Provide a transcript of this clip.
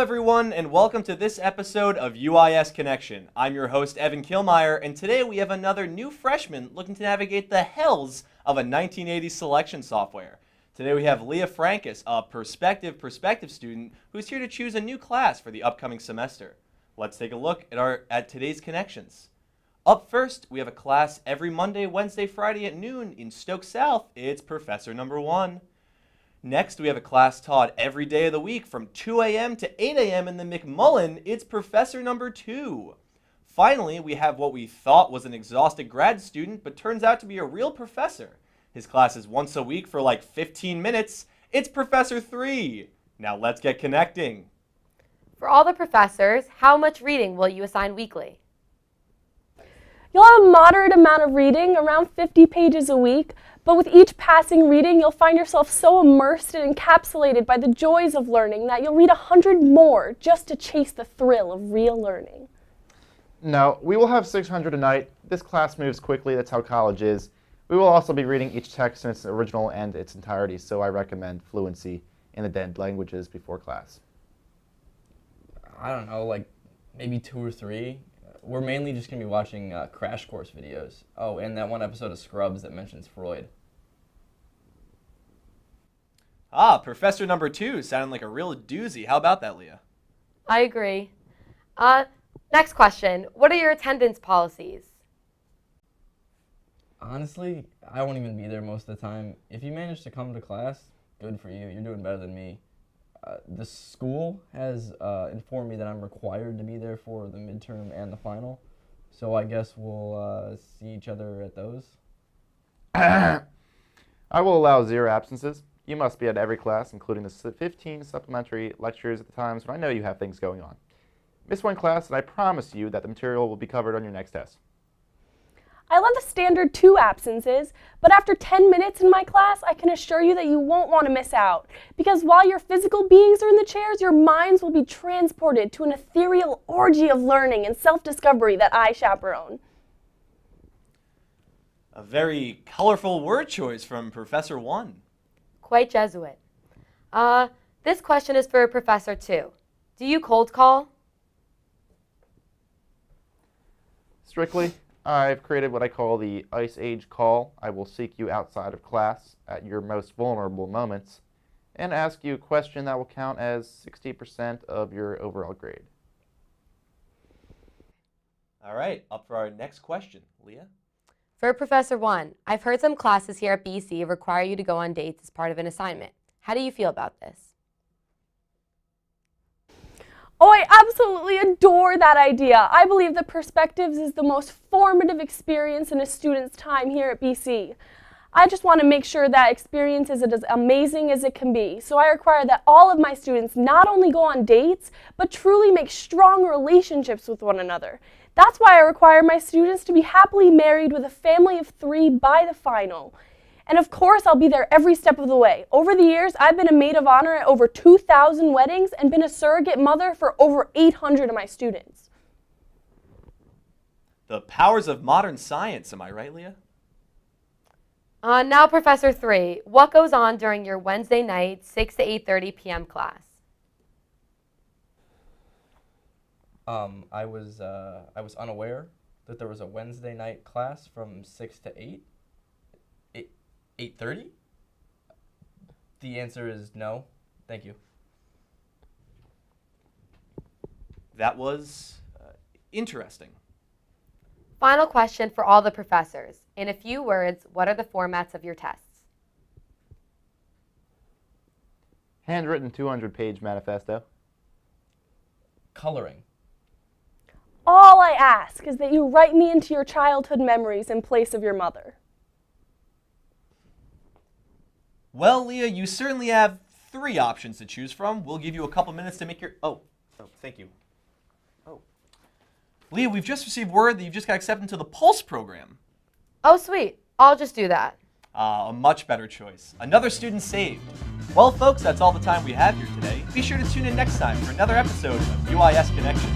everyone, and welcome to this episode of UIS Connection. I'm your host, Evan Kilmeyer, and today we have another new freshman looking to navigate the hells of a 1980s selection software. Today we have Lia Frankis, a prospective student who's here to choose a new class for the upcoming semester. Let's take a look at today's connections. Up first, we have a class every Monday, Wednesday, Friday at noon in Stoke South. It's Professor number 1. Next, we have a class taught every day of the week from 2 a.m. to 8 a.m. in the McMullen. It's Professor number 2. Finally, we have what we thought was an exhausted grad student, but turns out to be a real professor. His class is once a week for like 15 minutes. It's Professor 3. Now let's get connecting. For all the professors, how much reading will you assign weekly? You'll have a moderate amount of reading, around 50 pages a week, but with each passing reading, you'll find yourself so immersed and encapsulated by the joys of learning that you'll read 100 more just to chase the thrill of real learning. No, we will have 600 a night. This class moves quickly, that's how college is. We will also be reading each text in its original and its entirety, so I recommend fluency in the dead languages before class. I don't know, like maybe 2 or 3. We're mainly just going to be watching crash course videos. Oh, and that one episode of Scrubs that mentions Freud. Professor number 2 sounded like a real doozy. How about that, Leah? I agree. Next question. What are your attendance policies? Honestly, I won't even be there most of the time. If you manage to come to class, good for you. You're doing better than me. The school has informed me that I'm required to be there for the midterm and the final, so I guess we'll see each other at those. I will allow 0 absences. You must be at every class, including the 15 supplementary lectures at the times when I know you have things going on. Miss one class, and I promise you that the material will be covered on your next test. I love the standard 2 absences, but after 10 minutes in my class, I can assure you that you won't want to miss out. Because while your physical beings are in the chairs, your minds will be transported to an ethereal orgy of learning and self-discovery that I chaperone. A very colorful word choice from Professor 1. Quite Jesuit. This question is for Professor 2. Do you cold call? Strictly, I've created what I call the Ice Age call. I will seek you outside of class at your most vulnerable moments and ask you a question that will count as 60% of your overall grade. All right, up for our next question. Leah? For Professor 1, I've heard some classes here at BC require you to go on dates as part of an assignment. How do you feel about this? Oh, I absolutely adore that idea. I believe that Perspectives is the most formative experience in a student's time here at BC. I just want to make sure that experience is as amazing as it can be. So I require that all of my students not only go on dates, but truly make strong relationships with one another. That's why I require my students to be happily married with a family of 3 by the final. And of course, I'll be there every step of the way. Over the years, I've been a maid of honor at over 2,000 weddings and been a surrogate mother for over 800 of my students. The powers of modern science, am I right, Leah? Now, Professor 3, what goes on during your Wednesday night, 6 to 8:30 p.m. class? I was unaware that there was a Wednesday night class from 6 to 8. 8:30? The answer is no. Thank you. That was interesting. Final question for all the professors. In a few words, what are the formats of your tests? Handwritten 200-page manifesto. Coloring. All I ask is that you write me into your childhood memories in place of your mother. Well, Leah, you certainly have 3 options to choose from. We'll give you a couple minutes to make your... Oh, thank you. Oh. Leah, we've just received word that you've just got accepted into the Pulse program. Oh, sweet. I'll just do that. A much better choice. Another student saved. Well, folks, that's all the time we have here today. Be sure to tune in next time for another episode of UIS Connection.